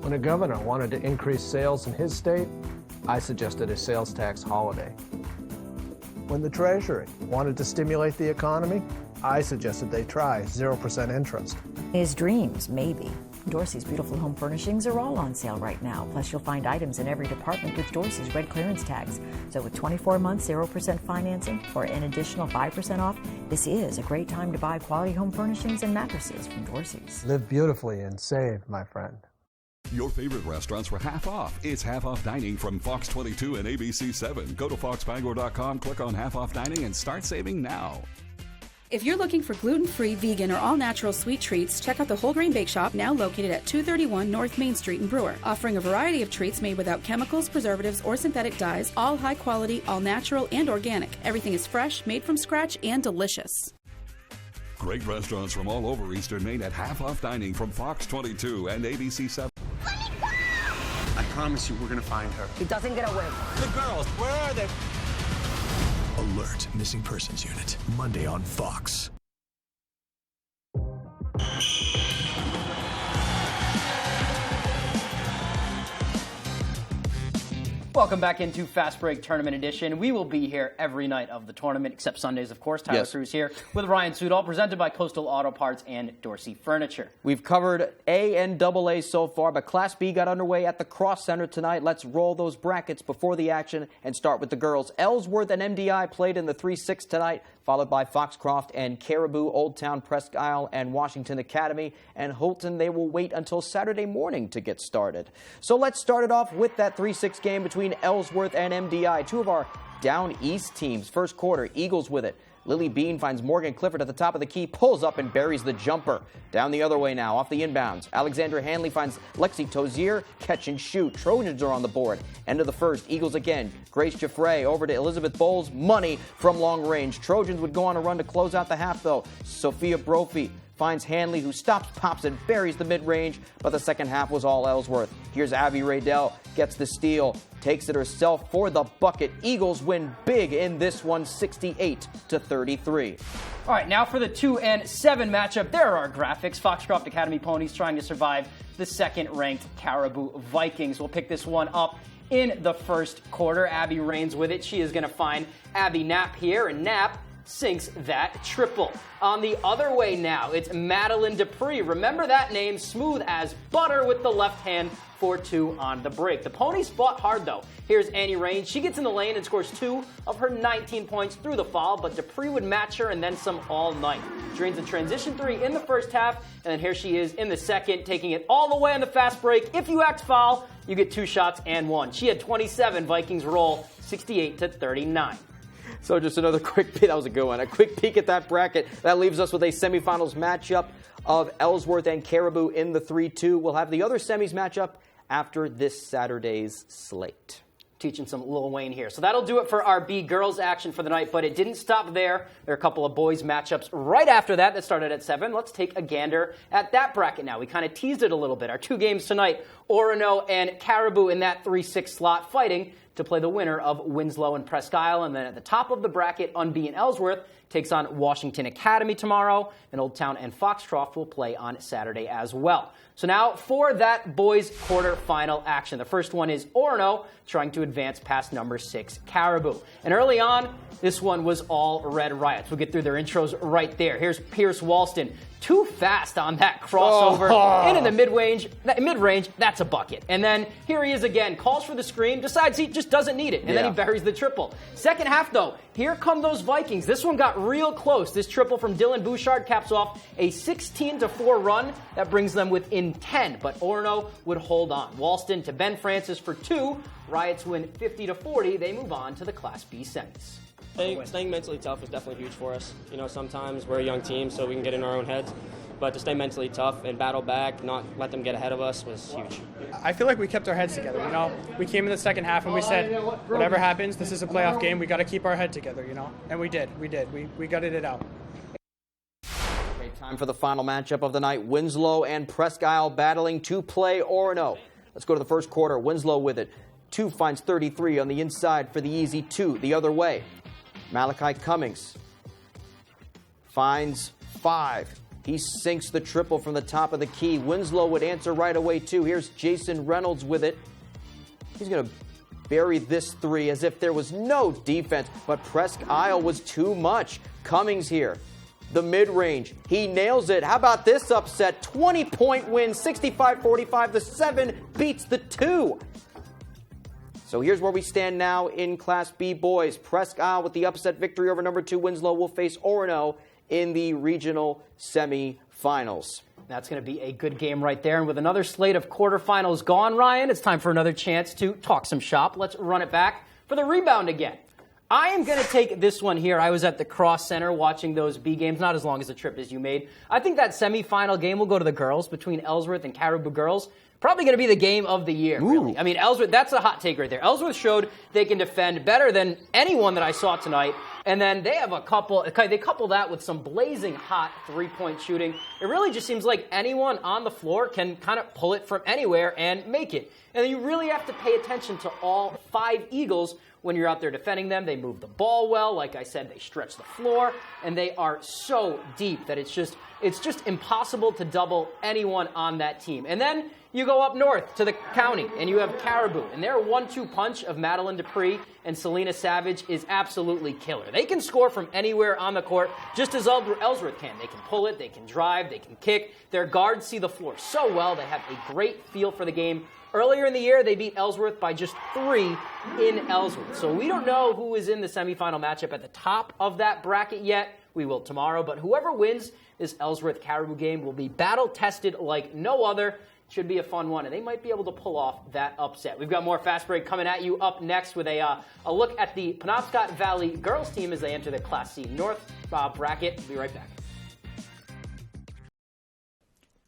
When a governor wanted to increase sales in his state, I suggested a sales tax holiday. When the Treasury wanted to stimulate the economy, I suggested they try 0% interest. His dreams, maybe. Dorsey's beautiful home furnishings are all on sale right now. Plus, you'll find items in every department with Dorsey's red clearance tags. So with 24 months, 0% financing, or an additional 5% off, this is a great time to buy quality home furnishings and mattresses from Dorsey's. Live beautifully and save, my friend. Your favorite restaurants for half off. It's half off dining from Fox 22 and ABC 7. Go to foxbangor.com, click on half off dining, and start saving now. If you're looking for gluten-free, vegan, or all-natural sweet treats, check out the Whole Grain Bake Shop, now located at 231 North Main Street in Brewer, offering a variety of treats made without chemicals, preservatives, or synthetic dyes, all high quality, all natural, and organic. Everything is fresh, made from scratch, and delicious. Great restaurants from all over Eastern Maine at half off dining from Fox 22 and ABC 7. I promise you we're gonna find her. He doesn't get away. The girls, where are they? Alert, Missing Persons Unit, Monday on Fox. Welcome back into Fast Break Tournament Edition. We will be here every night of the tournament, except Sundays, of course. Tyler Cruz here with Ryan Sudol, presented by Coastal Auto Parts and Dorsey Furniture. We've covered A and AA so far, but Class B got underway at the Cross Center tonight. Let's roll those brackets before the action and start with the girls. Ellsworth and MDI played in the 3-6 tonight, followed by Foxcroft and Caribou, Old Town, Presque Isle, and Washington Academy. And Holton, they will wait until Saturday morning to get started. So let's start it off with that 3-6 game between Ellsworth and MDI, two of our down east teams. First quarter, Eagles with it. Lily Bean finds Morgan Clifford at the top of the key, pulls up and buries the jumper. Down the other way now, off the inbounds. Alexandra Hanley finds Lexi Tozier, catch and shoot. Trojans are on the board. End of the first, Eagles again. Grace Jaffray over to Elizabeth Bowles, money from long range. Trojans would go on a run to close out the half though. Sophia Brophy finds Hanley, who stops, pops, and buries the mid-range, but the second half was all Ellsworth. Here's Abby Raydell, gets the steal, takes it herself for the bucket. Eagles win big in this one, 68-33. All right, now for the 2 and 7 matchup. There are our graphics. Foxcroft Academy Ponies trying to survive the second-ranked Caribou Vikings. We'll pick this one up in the first quarter. Abby Rains with it. She is going to find Abby Knapp here, and Knapp sinks that triple. On the other way now, it's Madeline Dupree. Remember that name, smooth as butter with the left hand for 2 on the break. The Ponies fought hard though. Here's Annie Rains. She gets in the lane and scores 2 of her 19 points through the foul, but Dupree would match her and then some all night. Drains a transition 3 in the first half, and then here she is in the second, taking it all the way on the fast break. If you act foul, you get 2 shots and 1. She had 27. Vikings roll 68-39. So just another quick peek. That was a good one. A quick peek at that bracket. That leaves us with a semifinals matchup of Ellsworth and Caribou in the 3-2. We'll have the other semis matchup after this Saturday's slate. Teaching some Lil Wayne here. So that'll do it for our B girls action for the night, but it didn't stop there. There are a couple of boys matchups right after that started at 7. Let's take a gander at that bracket now. We kind of teased it a little bit. Our 2 games tonight, Orono and Caribou in that 3-6 slot fighting to play the winner of Winslow and Presque Isle. And then at the top of the bracket, unbeaten Ellsworth takes on Washington Academy tomorrow, and Old Town and Foxcroft will play on Saturday as well. So now for that boys quarterfinal action. The first one is Orono trying to advance past number 6 Caribou. And early on, this one was all Red Riots. We'll get through their intros right there. Here's Pierce Walston. Too fast on that crossover. And in the mid-range, that's a bucket. And then here he is again, calls for the screen, decides he just doesn't need it, and then he buries the triple. Second half, though, here come those Vikings. This one got real close. This triple from Dylan Bouchard caps off a 16-4 run that brings them within 10, but Orono would hold on. Walston to Ben Francis for 2. Riots win 50-40. They move on to the Class B semis. Staying mentally tough is definitely huge for us. You know, sometimes we're a young team, so we can get in our own heads. But to stay mentally tough and battle back, not let them get ahead of us, was huge. I feel like we kept our heads together, you know. We came in the second half and we said, whatever happens, this is a playoff game. We got to keep our head together, you know. And we did. We gutted it out. Okay, time for the final matchup of the night. Winslow and Presque Isle battling to play Orono. Let's go to the first quarter. Winslow with it. 2 finds 33 on the inside for the easy 2 the other way. Malachi Cummings finds 5. He sinks the triple from the top of the key. Winslow would answer right away, too. Here's Jason Reynolds with it. He's going to buried this three as if there was no defense, but Presque Isle was too much. Cummings here. The mid-range. He nails it. How about this upset? 20-point win, 65-45. The 7 beats the 2. So here's where we stand now in Class B boys. Presque Isle with the upset victory over number 2 Winslow will face Orono in the regional semifinals. That's going to be a good game right there. And with another slate of quarterfinals gone, Ryan, it's time for another chance to talk some shop. Let's run it back for the rebound again. I am going to take this one here. I was at the Cross Center watching those B games, not as long as the trip as you made. I think that semifinal game will go to the girls between Ellsworth and Caribou girls. Probably going to be the game of the year, really. I mean, Ellsworth, that's a hot take right there. Ellsworth showed they can defend better than anyone that I saw tonight. And then they have they couple that with some blazing hot three-point shooting. It really just seems like anyone on the floor can kind of pull it from anywhere and make it. And you really have to pay attention to all 5 Eagles when you're out there defending them. They move the ball well. Like I said, they stretch the floor, and they are so deep that it's just impossible to double anyone on that team. And then you go up north to the county, and you have Caribou, and their 1-2 punch of Madeline Dupree and Selena Savage is absolutely killer. They can score from anywhere on the court, just as Ellsworth can. They can pull it, they can drive, they can kick. Their guards see the floor so well. They have a great feel for the game. Earlier in the year, they beat Ellsworth by just 3 in Ellsworth. So we don't know who is in the semifinal matchup at the top of that bracket yet. We will tomorrow. But whoever wins this Ellsworth-Caribou game will be battle-tested like no other. Should be a fun one, and they might be able to pull off that upset. We've got more Fast Break coming at you up next with a look at the Penobscot Valley girls team as they enter the Class C North bracket. We'll be right back.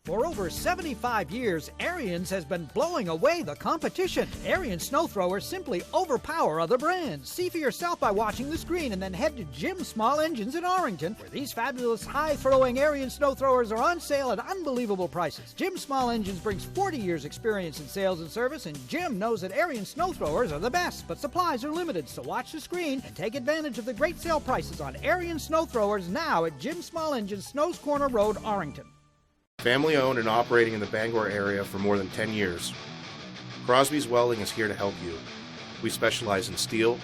For over 75 years, Ariens has been blowing away the competition. Ariens snow throwers simply overpower other brands. See for yourself by watching the screen and then head to Jim Small Engines in Arlington, where these fabulous high-throwing Ariens snow throwers are on sale at unbelievable prices. Jim Small Engines brings 40 years experience in sales and service, and Jim knows that Ariens snow throwers are the best, but supplies are limited, so watch the screen and take advantage of the great sale prices on Ariens snow throwers now at Jim Small Engines, Snows Corner Road, Arlington. Family owned and operating in the Bangor area for more than 10 years. Crosby's Welding is here to help you. We specialize in steel,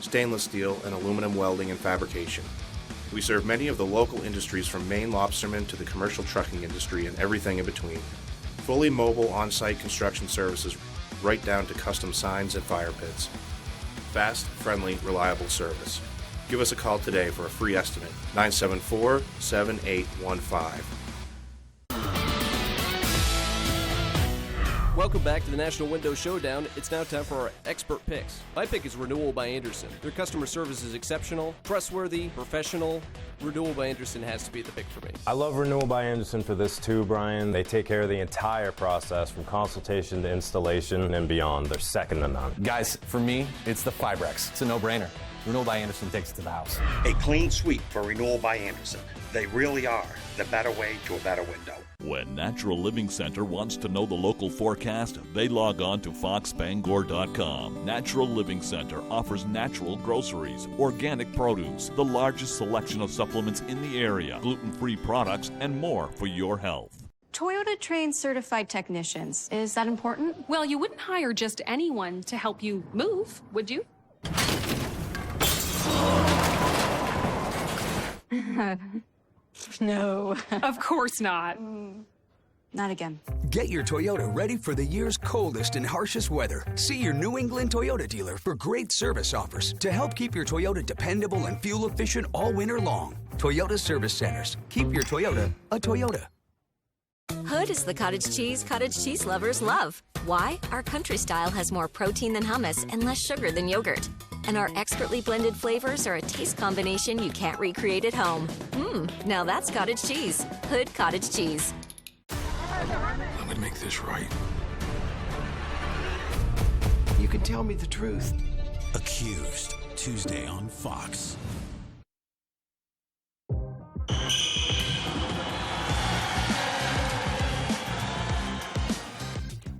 stainless steel, and aluminum welding and fabrication. We serve many of the local industries from Maine lobstermen to the commercial trucking industry and everything in between. Fully mobile on-site construction services right down to custom signs and fire pits. Fast, friendly, reliable service. Give us a call today for a free estimate, 974-7815. Welcome back to the National Window Showdown. It's now time for our expert picks. My pick is Renewal by Anderson. Their customer service is exceptional, trustworthy, professional. Renewal by Anderson has to be the pick for me. I love Renewal by Anderson for this too, Brian. They take care of the entire process from consultation to installation and beyond. They're second to none. Guys, for me, it's the Fibrex. It's a no-brainer. Renewal by Anderson takes it to the house. A clean sweep for Renewal by Anderson. They really are the better way to a better window. When Natural Living Center wants to know the local forecast, they log on to foxbangor.com. Natural Living Center offers natural groceries, organic produce, the largest selection of supplements in the area, gluten-free products, and more for your health. Toyota trains certified technicians. Is that important? Well, you wouldn't hire just anyone to help you move, would you? No. Of course not. Not again. Get your Toyota ready for the year's coldest and harshest weather. See your New England Toyota dealer for great service offers to help keep your Toyota dependable and fuel efficient all winter long. Toyota Service Centers. Keep your Toyota a Toyota. Hood is the cottage cheese lovers love. Why? Our country style has more protein than hummus and less sugar than yogurt. And our expertly blended flavors are a taste combination you can't recreate at home. Now that's cottage cheese. Hood cottage cheese. I'm gonna make this right. You can tell me the truth. Accused, Tuesday on Fox.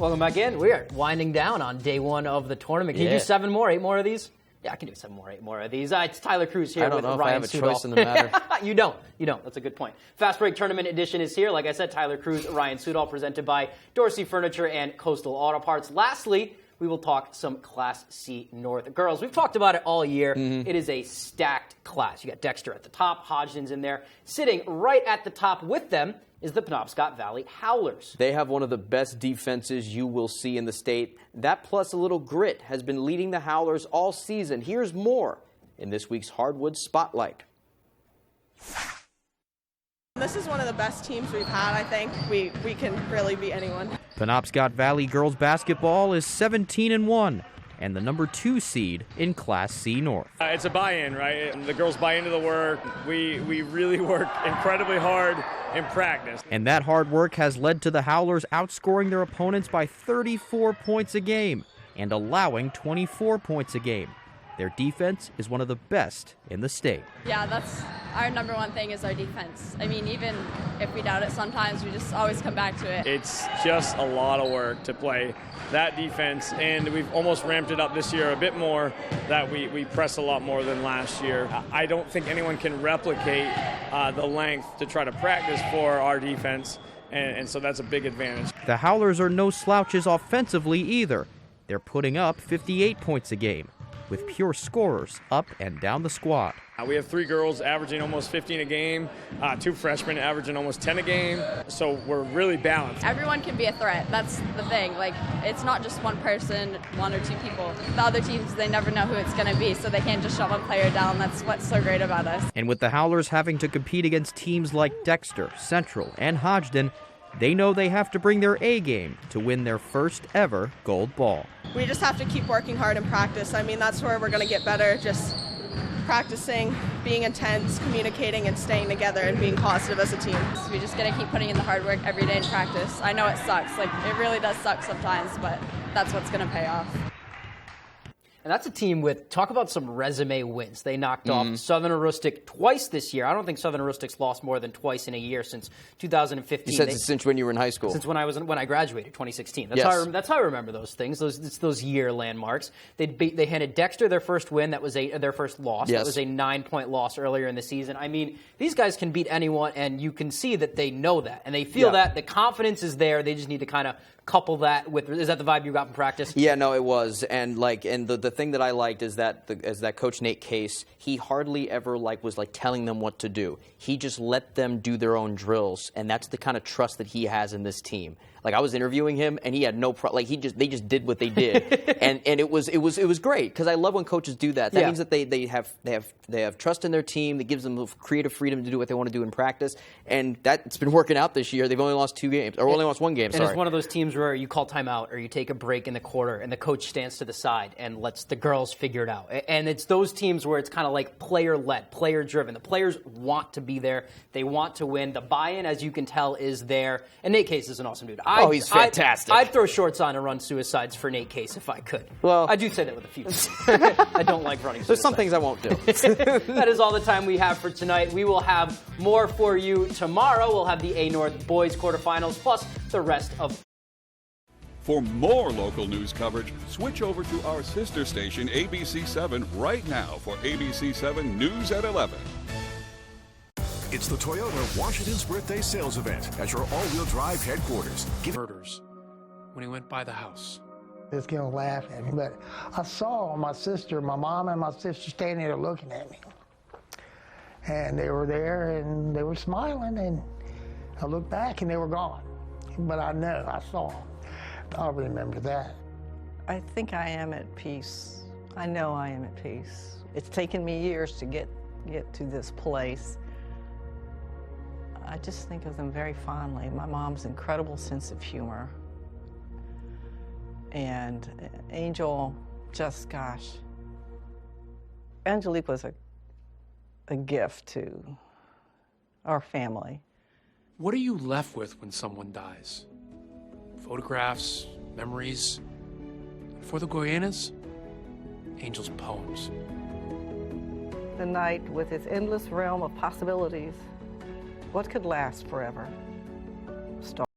Welcome back in. We are winding down on day one of the tournament. Can you do 7 more, 8 more of these? Yeah, I can do 7 more, 8 more of these. It's Tyler Cruz here with Ryan Sudol. I don't know if I have a choice in the matter. You don't. That's a good point. Fast Break Tournament Edition is here. Like I said, Tyler Cruz, Ryan Sudol, presented by Dorsey Furniture and Coastal Auto Parts. Lastly, we will talk some Class C North. Girls, we've talked about it all year. It is a stacked class. You got Dexter at the top, Hodgdon's in there. Sitting right at the top with them is the Penobscot Valley Howlers. They have one of the best defenses you will see in the state. That plus a little grit has been leading the Howlers all season. Here's more in this week's Hardwood Spotlight. This is one of the best teams we've had. I think we can really beat anyone. Penobscot Valley girls basketball is 17-1 and the number 2 seed in Class C North. It's a buy-in, right? The girls buy into the work. We really work incredibly hard in practice. And that hard work has led to the Howlers outscoring their opponents by 34 points a game and allowing 24 points a game. Their defense is one of the best in the state. Yeah, that's our number one thing is our defense. I mean, even if we doubt it sometimes, we just always come back to it. It's just a lot of work to play that defense, and we've almost ramped it up this year a bit more, that we press a lot more than last year. I don't think anyone can replicate the length to try to practice for our defense, and so that's a big advantage. The Howlers are no slouches offensively either. They're putting up 58 points a game, with pure scorers up and down the squad. We have 3 girls averaging almost 15 a game, 2 freshmen averaging almost 10 a game, so we're really balanced. Everyone can be a threat. That's the thing. Like, it's not just one person, 1 or 2 people. The other teams, they never know who it's going to be, so they can't just shove one player down. That's what's so great about us. And with the Howlers having to compete against teams like Dexter, Central, and Hodgdon, they know they have to bring their A game to win their first ever gold ball. We just have to keep working hard in practice. I mean, that's where we're going to get better, just practicing, being intense, communicating, and staying together and being positive as a team. So we just got to keep putting in the hard work every day in practice. I know it sucks. Like, it really does suck sometimes, but that's what's going to pay off. And that's a team with, talk about some resume wins. They knocked off Southern Aroostook twice this year. I don't think Southern Aroostook's lost more than twice in a year since 2015. You said since when you were in high school. Since when I graduated, 2016. That's how I remember those things. It's those year landmarks. They handed Dexter their first win. That was their first loss. Yes. That was a 9-point loss earlier in the season. I mean, these guys can beat anyone, and you can see that they know that and they feel that the confidence is there. They just need to kind of couple that with. Is that the vibe you got from practice? Yeah, no, it was. And the thing that I liked is that Coach Nate Case, he hardly ever was telling them what to do. He just let them do their own drills, and that's the kind of trust that he has in this team. Like, I was interviewing him, and he had no problem. Like, they just did what they did, and it was great because I love when coaches do that. That means that they have trust in their team. That gives them creative freedom to do what they want to do in practice, and that's been working out this year. They've only lost 2 games, or only lost 1 game. And it's one of those teams where you call timeout or you take a break in the quarter, and the coach stands to the side and lets the girls figure it out. And it's those teams where it's kind of like player-led, player-driven. The players want to be there. They want to win. The buy-in, as you can tell, is there. And Nate Case is an awesome dude. He's fantastic. I'd throw shorts on and run suicides for Nate Case if I could. Well, I do say that with a few. I don't like running suicides. There's some things I won't do. That is all the time we have for tonight. We will have more for you tomorrow. We'll have the A North boys quarterfinals plus the rest of. For more local news coverage, switch over to our sister station ABC7 right now for ABC7 News at 11. It's the Toyota Washington's Birthday Sales Event at your all-wheel drive headquarters. Murders when he went by the house. Just gonna laugh at me, but I saw my mom and my sister standing there looking at me. And they were there and they were smiling, and I looked back and they were gone. But I know, I saw them. I'll remember that. I think I am at peace. I know I am at peace. It's taken me years to get to this place. I just think of them very fondly. My mom's incredible sense of humor. And Angel, just gosh. Angelique was a gift to our family. What are you left with when someone dies? Photographs, memories. For the Goyanas, Angel's poems. The night with its endless realm of possibilities. What could last forever?